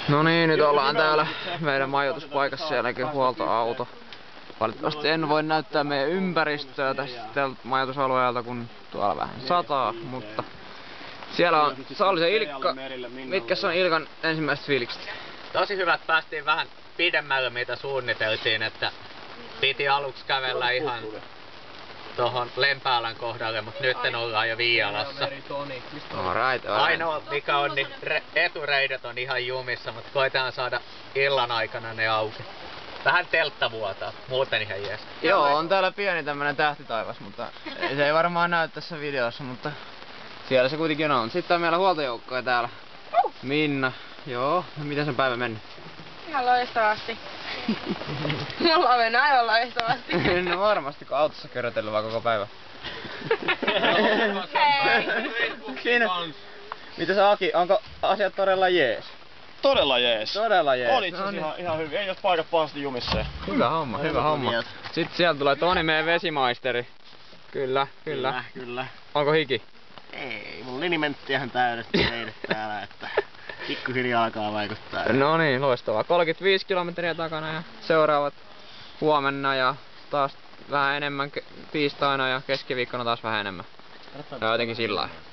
No niin, nyt ollaan täällä meidän majoituspaikassa, siellä näkyy huoltoauto. Valitettavasti en voi näyttää meidän ympäristöä tältä majoitusalueelta, kun tuolla vähän sataa, mutta siellä on Sallisen Ilkka. Mitkä on Ilkan ensimmäiset fiilikset? Tosi hyvät, päästiin vähän pidemmälle mitä suunniteltiin, että piti aluksi kävellä ihan tohon Lempäälän kohdalle, mutta nyt ollaan jo Viialassa. Ainoa mikä on, niin etureidet on ihan jumissa, mutta koitetaan saada illan aikana ne auki. Vähän teltta vuotaa, muuten ihan jees. Joo, on täällä pieni tämmönen tähtitaivas, mutta se ei varmaan näy tässä videossa, mutta siellä se kuitenkin on. Sitten on meillä huoltojoukkoja täällä. Minna, joo, miten sen päivä mennyt? Ihan loistavasti. Mulla on mennyt aivan loistavasti. No varmasti, kun autossa körötellyt vaan koko päivä. Siinä. Mitäs Aki, onko asiat todella jees? Todella jees. Todella jees. Oli itse asiassa ihan hyvin. Ei oo paikat pahasti jumissa. Hyvä homma, hyvä homma. Sitten sieltä tulee Toni, meidän vesimaisteri. Kyllä. Onko hiki? Ei, mun linimenttiähän täydettiin eilen täällä, että pikkuhiljaa alkaa vaikuttaa. No niin, loistavaa. 35 kilometriä takana ja seuraavat huomenna ja taas vähän enemmän tiistaina ja keskiviikkona taas vähän enemmän. Ja jotenkin sillä lailla.